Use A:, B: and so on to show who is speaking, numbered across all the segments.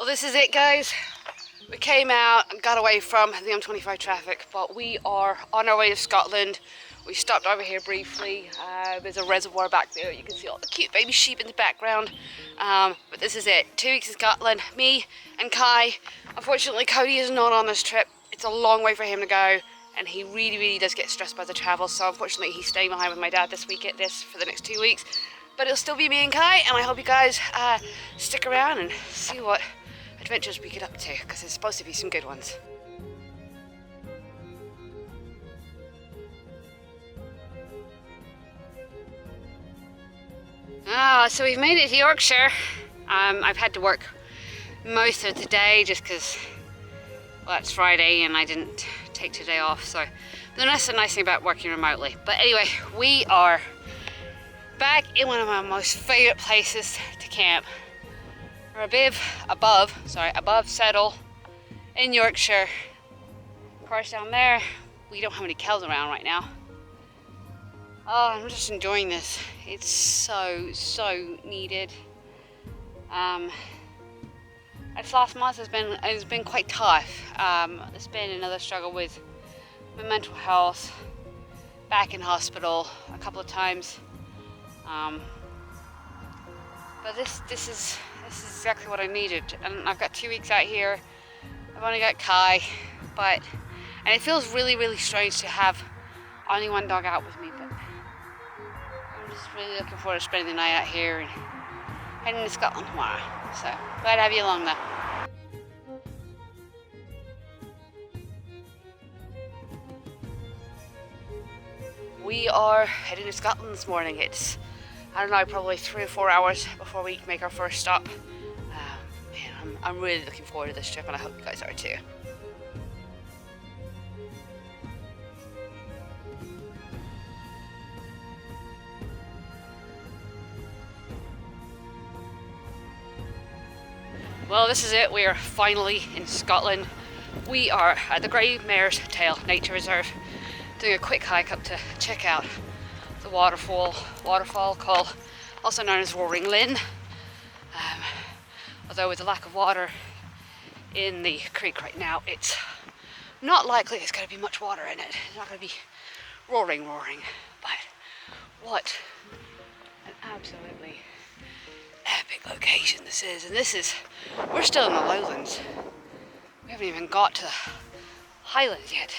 A: Well, this is it, guys. We came out and got away from the M25 traffic, but we are on our way to Scotland. We stopped over here briefly. There's a reservoir back there. You can see all the cute baby sheep in the background. But this is it. 2 weeks in Scotland. Me and Kai. Unfortunately, Cody is not on this trip. It's a long way for him to go, and he really does get stressed by the travel. So unfortunately, he's staying behind with my dad this for the next 2 weeks. But it'll still be me and Kai, and I hope you guys stick around and see what adventures we get up to, because there's supposed to be some good ones. So we've made it to Yorkshire. I've had to work most of the day just because, well, it's Friday and I didn't take today off. So that's the nice thing about working remotely. But anyway, we are back in one of my most favourite places to camp. We're above Settle in Yorkshire. Of course, down there we don't have any cows around right now. Oh, I'm just enjoying this. It's so needed. This last month has been quite tough. It's been another struggle with my mental health. Back in hospital a couple of times. But this is exactly what I needed, and I've got 2 weeks out here. I've only got Kai, and it feels really strange to have only one dog out with me, but I'm just really looking forward to spending the night out here and heading to Scotland tomorrow. So glad to have you along though. We are heading to Scotland this morning. It's, I don't know, probably 3 or 4 hours before we make our first stop. Man, I'm really looking forward to this trip, and I hope you guys are too. Well, this is it. We are finally in Scotland. We are at the Mare's Tail Nature Reserve, doing a quick hike up to check out the waterfall called, also known as Roaring Linn. Although with the lack of water in the creek right now, it's not likely there's going to be much water in it. It's not going to be roaring, but what an absolutely epic location this is. And we're still in the lowlands. We haven't even got to the highlands yet.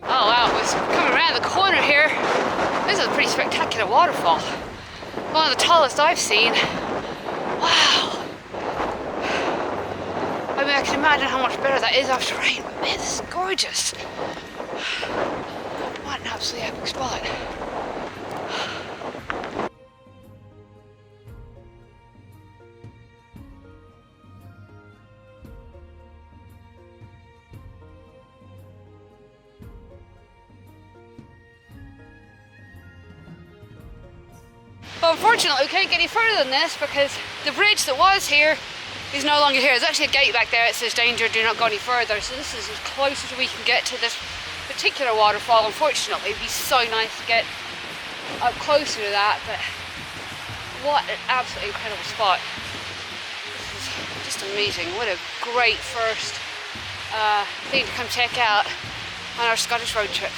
A: Oh wow, we're coming around the corner here. This is a pretty spectacular waterfall. One of the tallest I've seen. Wow. I mean, I can imagine how much better that is after rain, but man, this is gorgeous. What an absolutely epic spot. But unfortunately, we can't get any further than this because the bridge that was here is no longer here. There's actually a gate back there that says danger, do not go any further. So this is as close as we can get to this particular waterfall. Unfortunately, it'd be so nice to get up closer to that, but what an absolutely incredible spot. This is just amazing. What a great first thing to come check out on our Scottish road trip.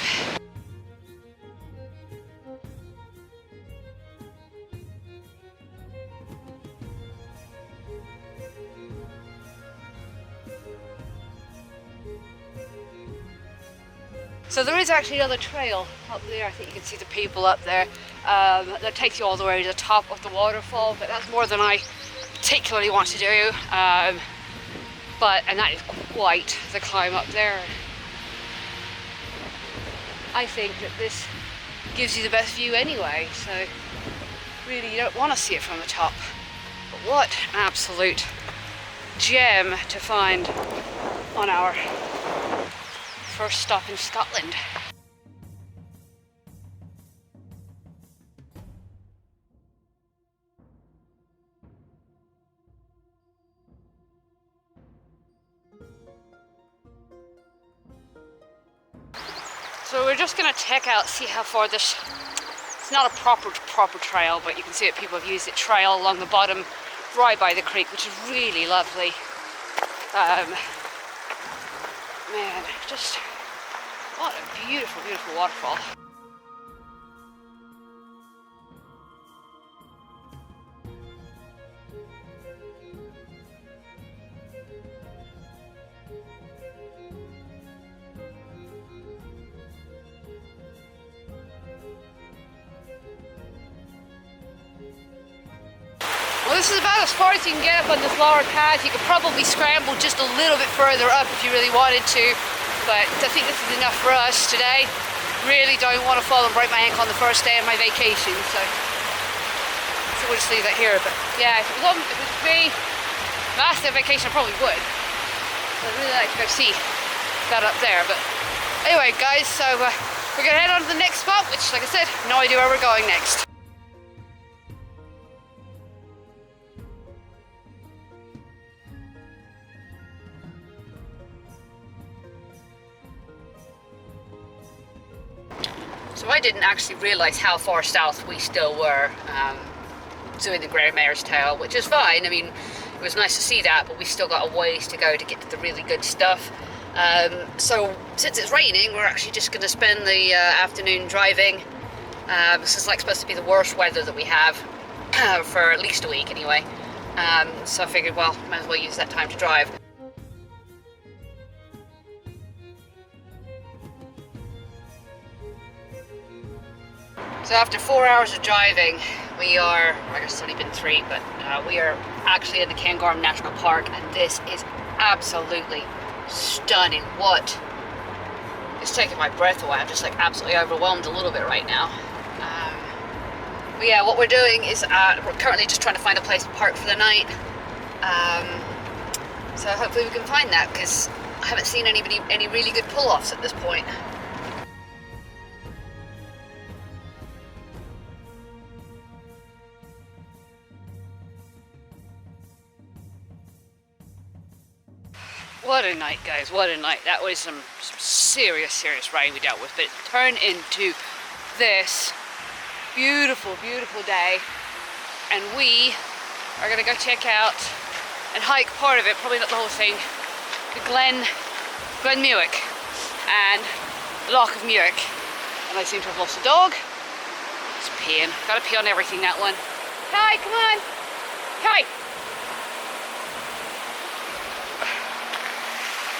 A: So there is actually another trail up there. I think you can see the people up there. That takes you all the way to the top of the waterfall, but that's more than I particularly want to do. And that is quite the climb up there. I think that this gives you the best view anyway, so really you don't want to see it from the top. But what an absolute gem to find on our first stop in Scotland. So we're just gonna check out, see how far this, it's not a proper trail, but you can see that people have used it, trail along the bottom right by the creek, which is really lovely. Man, just what a beautiful, beautiful waterfall. Well, this is about as far as you can get up on this lower path. You could probably scramble just a little bit further up if you really wanted to, but I think this is enough for us today. Really don't want to fall and break my ankle on the first day of my vacation, so we'll just leave that here. But yeah, if it was me, last day of vacation I probably would. I'd really like to go see that up there. But anyway, guys, so we're gonna head on to the next spot, which, like I said, no idea where we're going next. So I didn't actually realise how far south we still were doing the Great Mare's Tail, which is fine. I mean, it was nice to see that, but we still got a ways to go to get to the really good stuff. So since it's raining, we're actually just going to spend the afternoon driving. This is like supposed to be the worst weather that we have for at least a week anyway. So I figured, well, might as well use that time to drive. So after 4 hours of driving, we are, I guess it's only been 3, but we are actually in the Cairngorms National Park, and this is absolutely stunning. What? It's taking my breath away. I'm just like absolutely overwhelmed a little bit right now. But yeah, what we're doing is we're currently just trying to find a place to park for the night. So hopefully we can find that, because I haven't seen any really good pull-offs at this point. What a night, guys, what a night. That was some serious rain we dealt with, but it turned into this beautiful, beautiful day, and we are going to go check out and hike part of it, probably not the whole thing, the Glen Muick and Loch of Muick. And I seem to have lost a dog. It's peeing. Gotta pee on everything, that one. Kai, come on. Kai.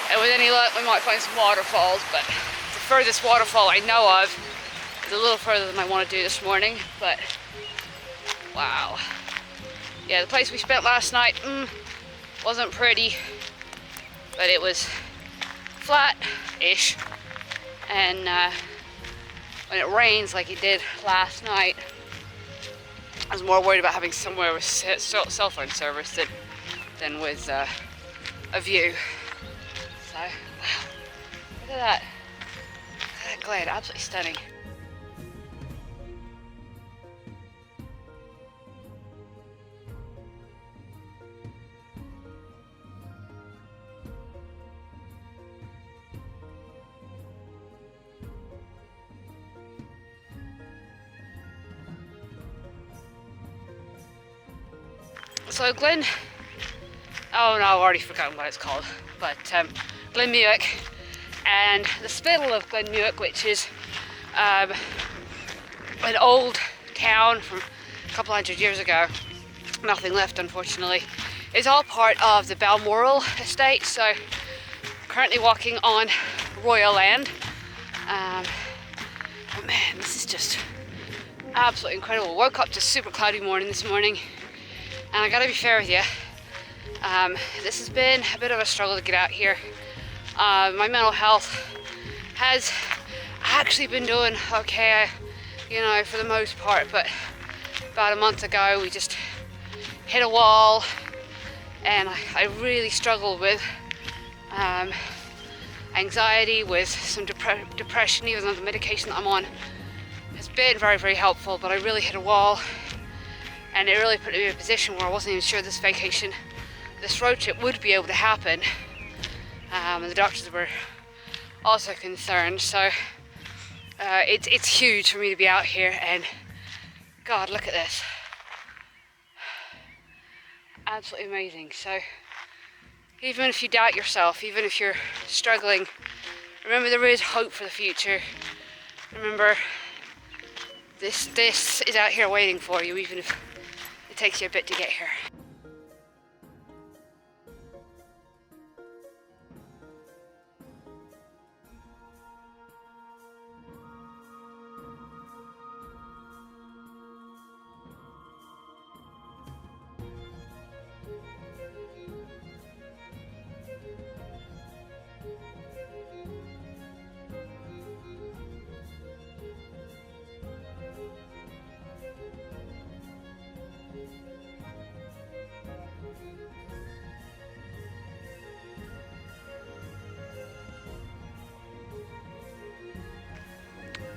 A: And with any luck, we might find some waterfalls, but the furthest waterfall I know of is a little further than I want to do this morning, but wow. Yeah, the place we spent last night wasn't pretty, but it was flat-ish, and when it rains like it did last night, I was more worried about having somewhere with cell phone service than with a view. So, wow, look at that. Look at that glade, absolutely stunning. So Glen, oh no, I've already forgotten what it's called, but Glen Muick and the spittle of Glen Muick, which is an old town from a couple hundred years ago, nothing left unfortunately, is all part of the Balmoral estate. So currently walking on royal land, but man, this is just absolutely incredible. Woke up to a super cloudy morning this morning, and I gotta be fair with you, this has been a bit of a struggle to get out here. My mental health has actually been doing okay, you know, for the most part, but about a month ago we just hit a wall, and I really struggled with anxiety, with some depression, even though the medication that I'm on has been very, very helpful. But I really hit a wall, and it really put me in a position where I wasn't even sure this vacation, this road trip would be able to happen. And the doctors were also concerned. So it's huge for me to be out here, and God, look at this. Absolutely amazing. So even if you doubt yourself, even if you're struggling, remember there is hope for the future. Remember this is out here waiting for you, even if it takes you a bit to get here.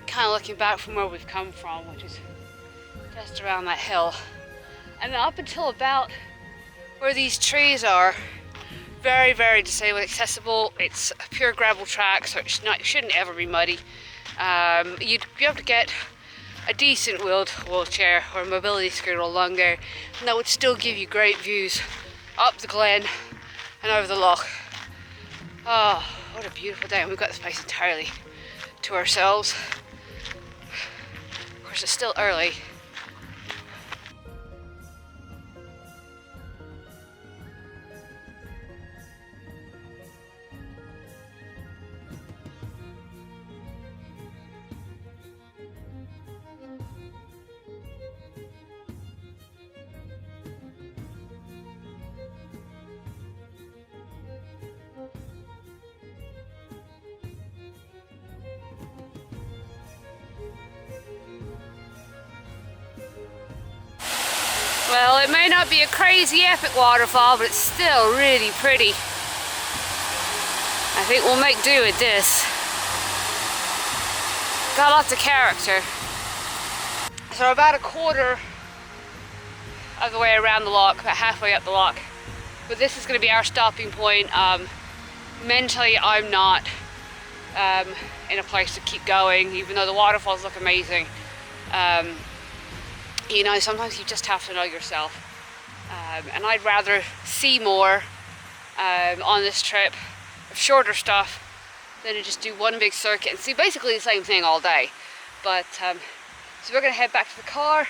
A: Kind of looking back from where we've come from, which is just around that hill, and up until about where these trees are, very, very disabled accessible. It's a pure gravel track, so it shouldn't ever be muddy. You'd be able to get a decent wheelchair or a mobility scooter along there, and that would still give you great views up the glen and over the loch. Oh, what a beautiful day, and we've got this place entirely to ourselves. Of course, it's still early. Well, it may not be a crazy epic waterfall, but it's still really pretty. I think we'll make do with this. Got lots of character. So about a quarter of the way around the loch, about halfway up the loch. But this is going to be our stopping point. Mentally, I'm not in a place to keep going, even though the waterfalls look amazing. You know, sometimes you just have to know yourself. And I'd rather see more on this trip of shorter stuff than to just do one big circuit and see basically the same thing all day. But so we're going to head back to the car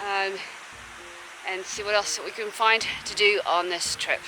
A: and see what else that we can find to do on this trip.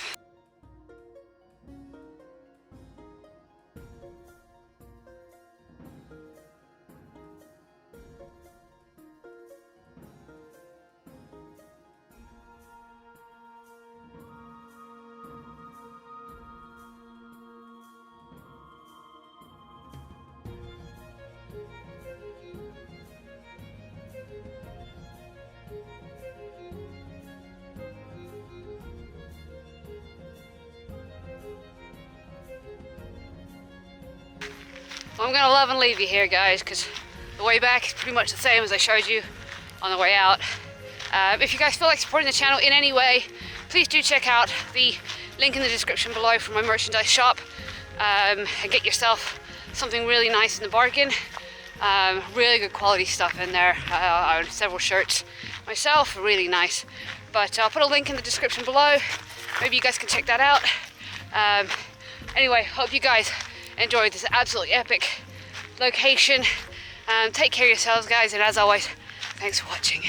A: I'm gonna love and leave you here, guys, because the way back is pretty much the same as I showed you on the way out. If you guys feel like supporting the channel in any way, please do check out the link in the description below for my merchandise shop and get yourself something really nice in the bargain. Really good quality stuff in there. I own several shirts myself, really nice. But I'll put a link in the description below. Maybe you guys can check that out. Anyway, hope you guys enjoyed this absolutely epic location. Take care of yourselves, guys, and as always, thanks for watching.